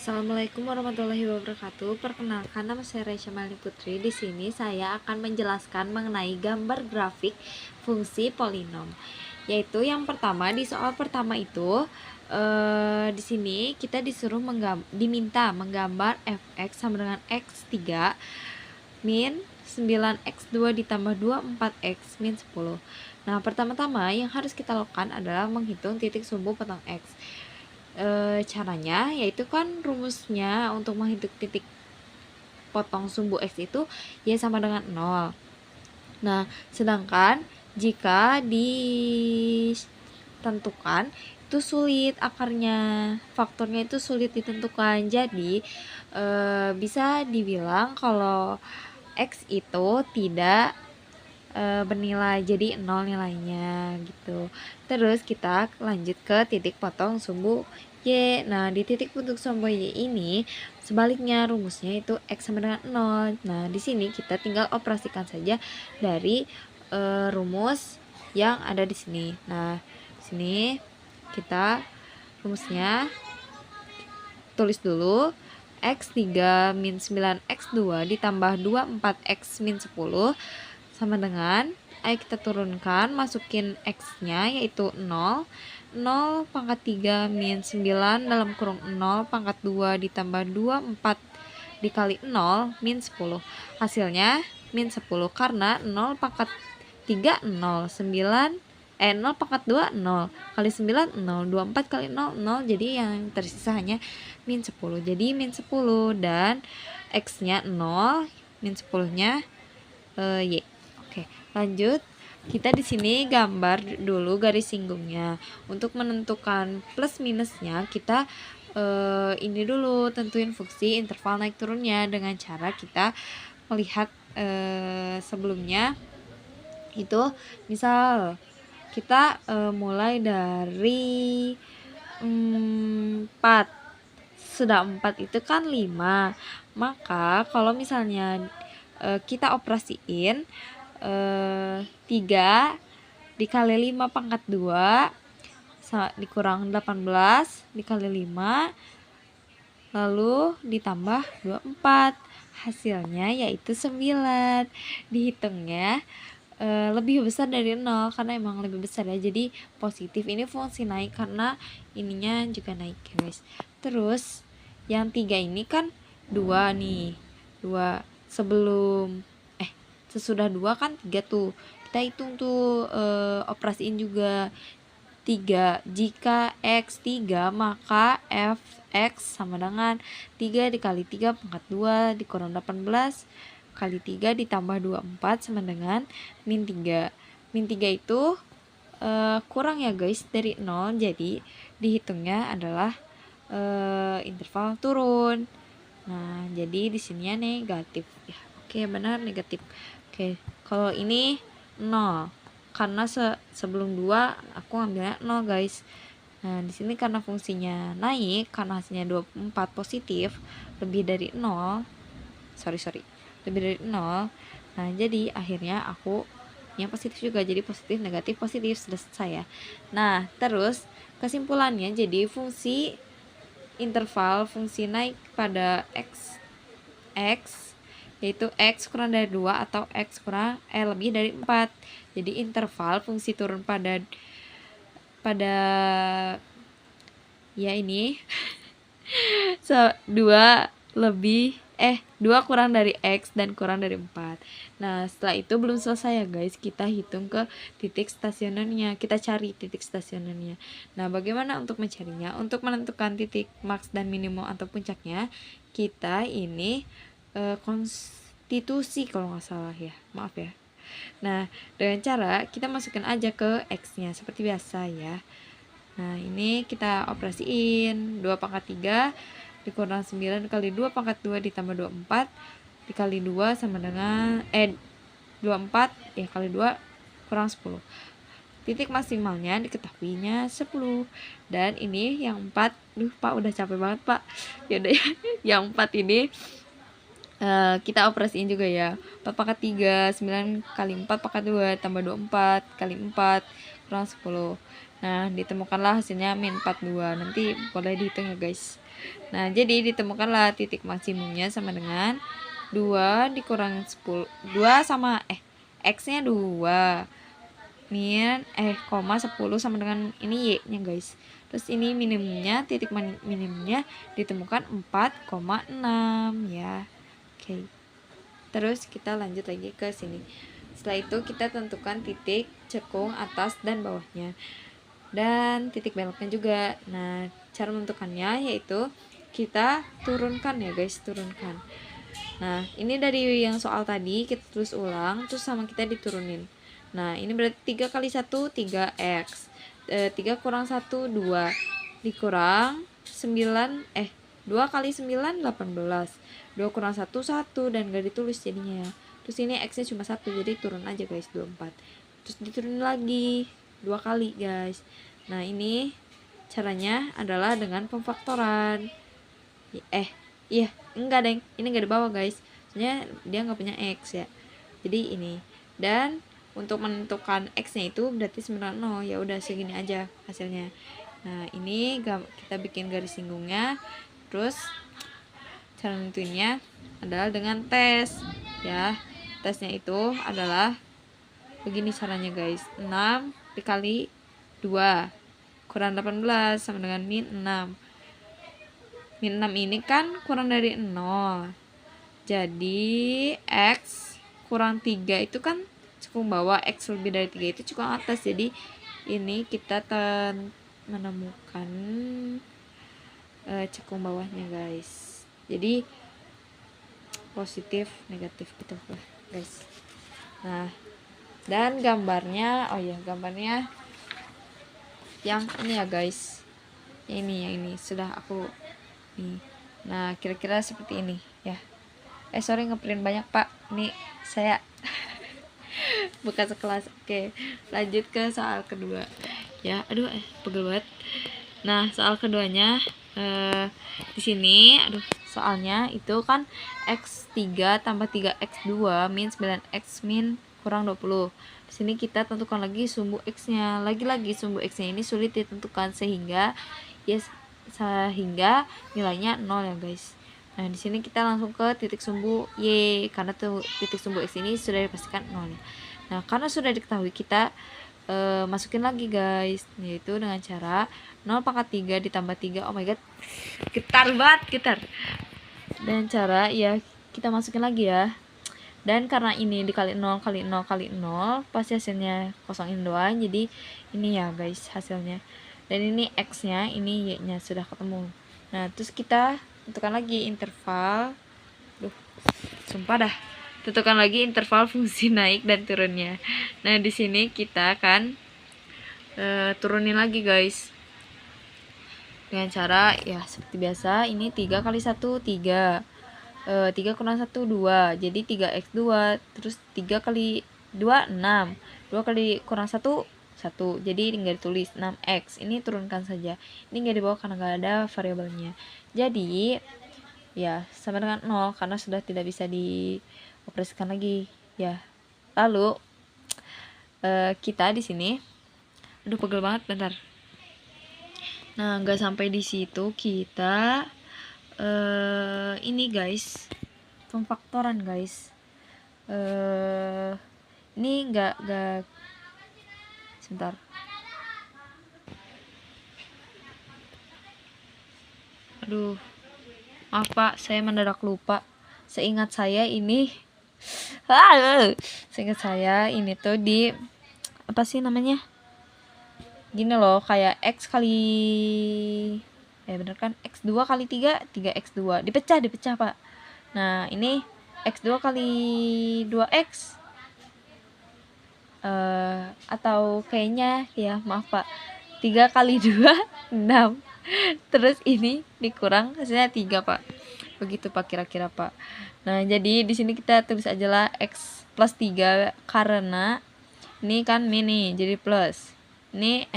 Assalamualaikum warahmatullahi wabarakatuh. Perkenalkan, nama saya Raisya Malini Putri. Di sini saya akan menjelaskan mengenai gambar grafik fungsi polinom. Yaitu yang pertama, di soal pertama itu di sini kita disuruh diminta menggambar fx sama dengan x3 min 9x2 ditambah 24x min 10. Nah, pertama-tama yang harus kita lakukan adalah menghitung titik sumbu potong x. Caranya yaitu kan rumusnya untuk menghitung titik potong sumbu x itu y sama dengan 0. Nah, sedangkan jika ditentukan itu sulit akarnya, faktornya itu sulit ditentukan. Jadi bisa dibilang kalau x itu tidak bernilai, jadi 0 nilainya gitu. Terus kita lanjut ke titik potong sumbu y. Nah, di titik potong sumbu y ini sebaliknya rumusnya itu x sama dengan 0. Nah, di sini kita tinggal operasikan saja dari rumus yang ada di sini. Nah, di sini kita rumusnya tulis dulu. X3 min 9x2 ditambah 24x min 10 sama dengan, ayo kita turunkan, masukin x-nya yaitu 0. 0 pangkat 3 min 9 dalam kurung 0 pangkat 2 ditambah 24 dikali 0 min 10. Hasilnya min 10 karena 0 pangkat 3 0, 9 0 pangkat 2 0 kali 9 0, 24 kali 0 0, jadi yang tersisa hanya min 10. Jadi min 10 dan x-nya 0, min 10-nya y. Oke, lanjut. Kita di sini gambar dulu garis singgungnya. Untuk menentukan plus minusnya, kita ini dulu tentuin fungsi interval naik turunnya dengan cara kita melihat sebelumnya itu, misal kita mulai dari 4. Sudah 4 itu kan 5. Maka kalau misalnya kita operasiin 3 dikali 5 pangkat 2 dikurang 18 dikali 5 lalu ditambah 24, hasilnya yaitu 9. Dihitungnya lebih besar dari 0 karena emang lebih besar ya, jadi positif. Ini fungsi naik karena ininya juga naik guys. Terus yang 3 ini kan 2 nih, 2 sebelum sesudah 2 kan 3 tuh, kita hitung tuh operasiin juga 3. Jika x 3 maka fx sama dengan 3 dikali 3 pangkat 2 dikurang 18 kali 3 ditambah 24 sama dengan min 3. Min 3 itu kurang ya guys dari 0, jadi dihitungnya adalah interval turun. Nah, jadi di sininya negatif ya. Oke, benar negatif. Oke, kalau ini 0 karena sebelum 2 aku ambilnya 0 guys. Nah, di sini karena fungsinya naik, karena hasilnya 24 positif, lebih dari 0. Lebih dari 0. Nah, jadi akhirnya aku yang positif juga, jadi positif negatif positif, selesai ya. Nah, terus kesimpulannya jadi fungsi interval fungsi naik pada x yaitu x kurang dari 2 atau x kurang lebih dari 4. Jadi interval fungsi turun pada ya ini 2 kurang dari x dan kurang dari 4. Nah, setelah itu belum selesai ya guys, kita hitung ke titik stasionernya, kita cari titik stasionernya. Nah, bagaimana untuk mencarinya? Untuk menentukan titik max dan minimum atau puncaknya, kita ini konstitusi kalau nggak salah ya, maaf ya. Nah, dengan cara kita masukkan aja ke x-nya seperti biasa ya. Nah, ini kita operasiin 2 pangkat 3 dikurang 9 kali 2 pangkat 2 ditambah 24 dikali 2 sama dengan 24 ya kali 2 kurang 10. Titik maksimalnya diketahuinya 10. Dan ini yang 4, Pak udah capek banget Pak. Yaudah ya, yang 4 ini kita operasiin juga ya. 4 pangkat 3, 9 kali 4 pangkat 2 tambah 24 kali 4 kurang 10. Nah, ditemukanlah hasilnya min 42. Nanti boleh dihitung ya guys. Nah, jadi ditemukanlah titik maksimumnya sama dengan 2 dikurang 10. 2 sama X-nya 2. Koma 10 sama dengan ini Y-nya guys. Terus ini minimumnya, titik minimumnya ditemukan 4,6 ya. Oke. Terus kita lanjut lagi ke sini. Setelah itu kita tentukan titik cekung atas dan bawahnya. Dan titik beloknya juga. Nah, cara menentukannya yaitu kita turunkan ya guys, turunkan. Nah, ini dari yang soal tadi kita terus ulang, terus sama kita diturunin. Nah, ini berarti 3 kali 1 3x. 3 kurang 1 2 dikurang 9 2 kali 9 18. 2 kurang 1 1 dan gak ditulis jadinya ya. Terus ini x-nya cuma 1, jadi turun aja guys 24. Terus diturunin lagi 2 kali guys. Nah, ini caranya adalah dengan pemfaktoran. Iya, enggak deng, ini enggak dibawa guys, soalnya dia nggak punya x ya. Jadi ini, dan untuk menentukan x-nya itu berarti 90. Ya udah segini aja hasilnya. Nah, ini kita bikin garis singgungnya. Terus cara nentuinnya adalah dengan tes ya. Tesnya itu adalah begini caranya guys. 6 dikali 2 kurang 18 sama dengan min 6. Min 6 ini kan kurang dari 0. Jadi X kurang 3 itu kan cekung bawah, X lebih dari 3 itu cekung atas. Jadi ini kita menemukan cekung bawahnya guys. Jadi positif negatif gitu lah guys. Nah, dan gambarnya, gambarnya yang ini ya guys. Yang ini sudah aku nih. Nah, kira-kira seperti ini ya. Sorry ngeprint banyak pak, ini saya bukan sekelas. Oke, lanjut ke soal kedua ya. Aduh, pegel banget. Nah, soal keduanya di sini, soalnya itu kan x3 tambah 3x2 min 9x min kurang 20. Di sini kita tentukan lagi sumbu x-nya. Lagi-lagi sumbu x-nya ini sulit ditentukan sehingga nilainya 0 ya guys. Nah, di sini kita langsung ke titik sumbu y, karena tuh titik sumbu x ini sudah dipastikan 0. Nah, karena sudah diketahui, kita masukin lagi guys, yaitu dengan cara 0 pangkat 3 ditambah 3. Oh my god, getar. Dan cara ya kita masukin lagi ya. Dan karena ini dikali 0 kali 0 kali 0, pasti hasilnya kosongin doang. Jadi ini ya guys hasilnya. Dan ini x-nya, ini y-nya sudah ketemu. Nah, terus kita tentukan lagi interval. Sumpah dah. Tentukan lagi interval fungsi naik dan turunnya. Nah, di sini kita akan turunin lagi guys. Dengan cara ya seperti biasa, ini 3 kali 1 3. 3 kurang 1 2. Jadi 3x2. Terus 3 kali 2 6. 2 kali kurang 1 1. Jadi nggak ditulis 6x. Ini turunkan saja. Ini nggak dibawa karena nggak ada variabelnya. Jadi ya sama dengan 0 karena sudah tidak bisa dioperasikan lagi ya. Lalu kita di sini, aduh pegel banget, bentar. Nah, nggak sampai di situ, kita ini guys, pemfaktoran guys. Ini nggak sebentar. Aduh, maaf pak, saya mendadak lupa. Seingat saya ini tuh di apa sih namanya, gini loh, kayak x kali bener kan, x2 kali 3 3x2 dipecah pak. Nah, ini x2 kali 2x atau kayaknya ya, maaf pak, 3 kali 2 6. Terus ini dikurang hasilnya 3 pak. Begitu pak kira-kira pak. Nah, jadi di sini kita tulis aja lah x plus 3 karena ini kan min nih, jadi plus. Ini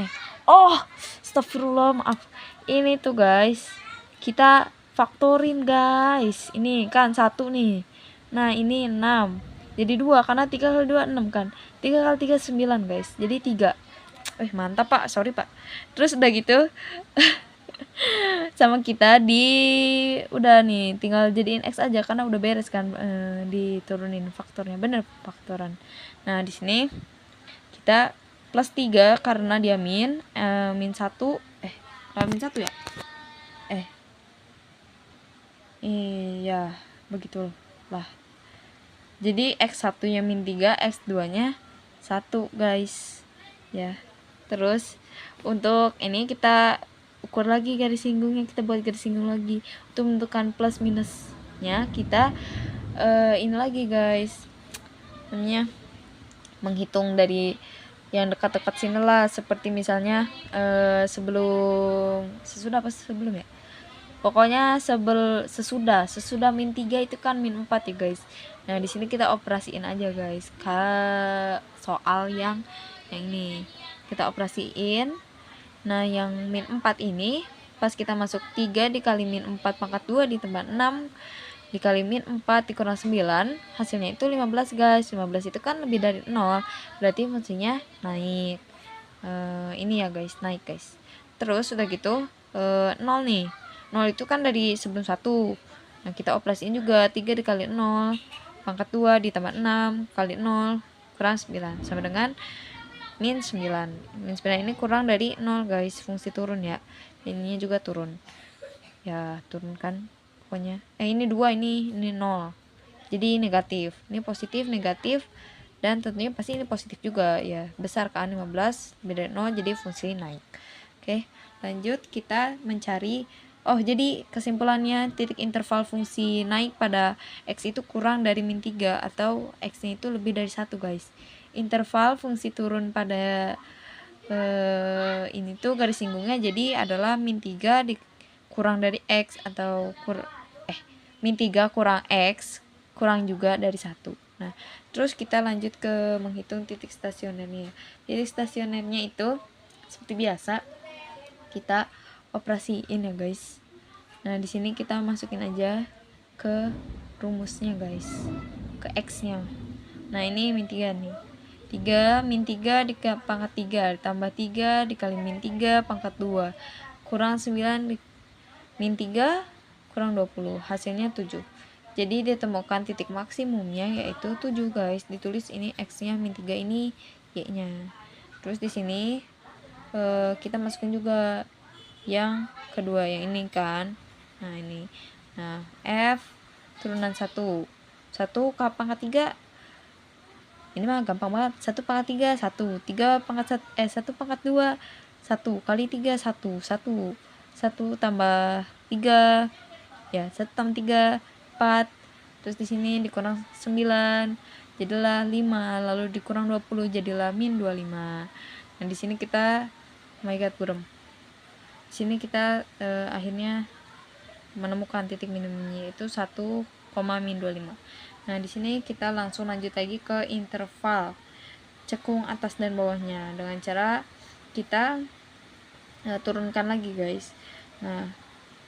astagfirullah, maaf. Ini tuh guys, kita faktorin guys. Ini kan 1 nih. Nah, ini 6. Jadi 2 karena 3 kali 2 6 kan. 3 kali 3 9 guys. Jadi 3. Mantap Pak, sorry Pak. Terus udah gitu sama kita udah nih tinggal jadiin X aja karena udah beres kan, diturunin faktornya, bener faktoran. Nah di sini kita plus 3 karena dia min 1 min 1 ya, iya begitulah. Jadi X1 nya min 3, X2 nya 1 guys ya. Terus untuk ini kita ukur lagi garis singgungnya, kita buat garis singgung lagi. Untuk menentukan plus minusnya kita ini lagi guys, namanya menghitung dari yang dekat-dekat sini lah, seperti misalnya sebelum ya, pokoknya sesudah min 3 itu kan min 4 ya guys. Nah di sini kita operasiin aja guys ke soal yang ini kita operasiin. Nah yang min 4 ini pas kita masuk 3 dikali min 4 pangkat 2 ditambah 6 dikali min 4 dikurang 9, hasilnya itu 15 guys. 15 itu kan lebih dari 0, berarti fungsinya naik. Ini ya guys, naik guys. Terus udah gitu 0 nih, 0 itu kan dari sebelum 1. Nah kita operasiin juga 3 dikali 0 pangkat 2 ditambah 6 kali 0 kurang 9 sama dengan min 9. Min 9 ini kurang dari 0 guys, fungsi turun ya. Ininya juga turun ya, turun kan pokoknya. Ini 2, ini 0, jadi negatif. Ini positif, negatif, dan tentunya pasti ini positif juga ya, besar kan 15 lebih dari 0, jadi fungsi naik. Oke, lanjut kita mencari. Jadi kesimpulannya titik interval fungsi naik pada X itu kurang dari min 3 atau X-nya itu lebih dari 1 guys. Interval fungsi turun pada ini tuh garis singgungnya jadi adalah min 3 kurang dari X atau min 3 kurang X kurang juga dari 1. Nah terus kita lanjut ke menghitung titik stasionernya. Titik stasionernya itu seperti biasa kita operasiin ya guys. Nah di sini kita masukin aja ke rumusnya guys, ke X-nya. Nah ini min 3 nih, 3 min 3 pangkat 3 ditambah 3 dikali min 3 pangkat 2 kurang 9 min 3 kurang 20, hasilnya 7. Jadi ditemukan titik maksimumnya yaitu 7 guys. Ditulis ini X-nya min 3, ini Y-nya. Terus di sini kita masukin juga yang kedua, yang ini kan. Nah ini, nah F turunan 1 ke pangkat 3, ini mah gampang banget. 1 pangkat 3 1, 3 pangkat 1 pangkat 2 1 kali 3 1 tambah 3 ya, 1 tambah 3 4. Terus di sini dikurang 9 jadilah 5, lalu dikurang 20 jadilah min 25. Nah di sini kita, oh my god buram, di sini kita akhirnya menemukan titik minimumnya itu 1, min 25. Nah di sini kita langsung lanjut lagi ke interval cekung atas dan bawahnya dengan cara kita turunkan lagi guys. Nah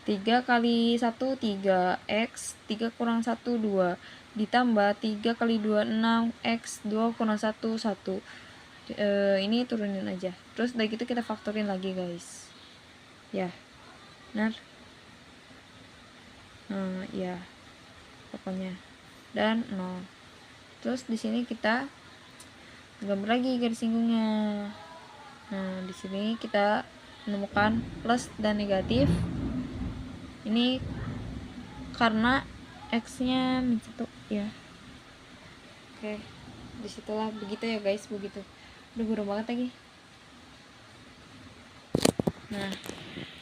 3 kali 1 3, X 3 kurang 1 2, ditambah 3 kali 2 6, X 2 kurang 1 1. Ini turunin aja. Terus dari gitu kita faktorin lagi guys ya, benar. Ya pokoknya, dan 0. Terus di sini kita gambar lagi garis singgungnya. Nah di sini kita menemukan plus dan negatif. Ini karena X-nya min 1 ya. Oke, disitulah begitu ya guys, begitu. Udah burung banget lagi. Nah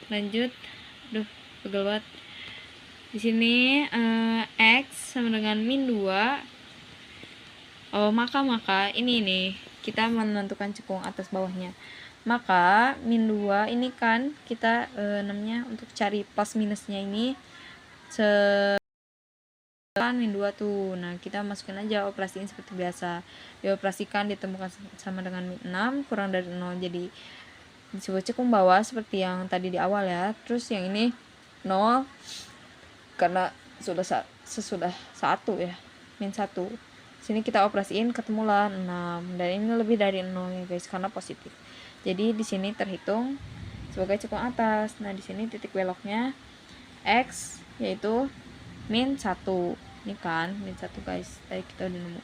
lanjut, pegel banget. Di sini X sama dengan min 2. Maka ini nih kita menentukan cekung atas bawahnya. Maka min 2 ini kan kita namanya untuk cari plus minusnya ini min 2 tuh. Nah kita masukin aja, operasiin seperti biasa. Dioperasikan ditemukan sama dengan min 6 kurang dari 0, jadi disebut cekung bawah seperti yang tadi di awal ya. Terus yang ini 0 karena sesudah 1 ya, min 1. Sini kita operasiin ketemulah 6, dan ini lebih dari 0 ya guys karena positif. Jadi di sini terhitung sebagai cekung atas. Nah, di sini titik beloknya X yaitu min 1. Ini kan min 1 guys, tadi kita udah nemu.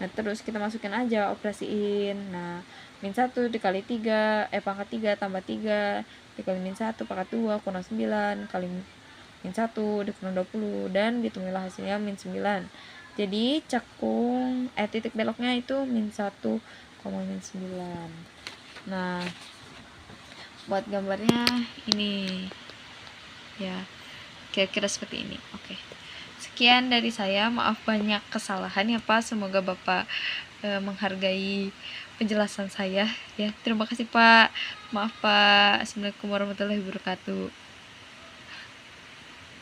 Nah, terus kita masukin aja, operasiin. Nah, min 1 dikali 3, pangkat 3 tambah 3 dikali min 1 pangkat 2 kurang 9 kali min 1 dikurang 20 dan ditemuilah hasilnya min 9. Jadi cekung titik beloknya itu min 1, min 9. Nah, buat gambarnya ini ya, kira-kira seperti ini. Oke. Sekian dari saya, maaf banyak kesalahan ya Pak, semoga Bapak menghargai penjelasan saya ya. Terima kasih Pak. Maaf Pak. Assalamualaikum warahmatullahi wabarakatuh.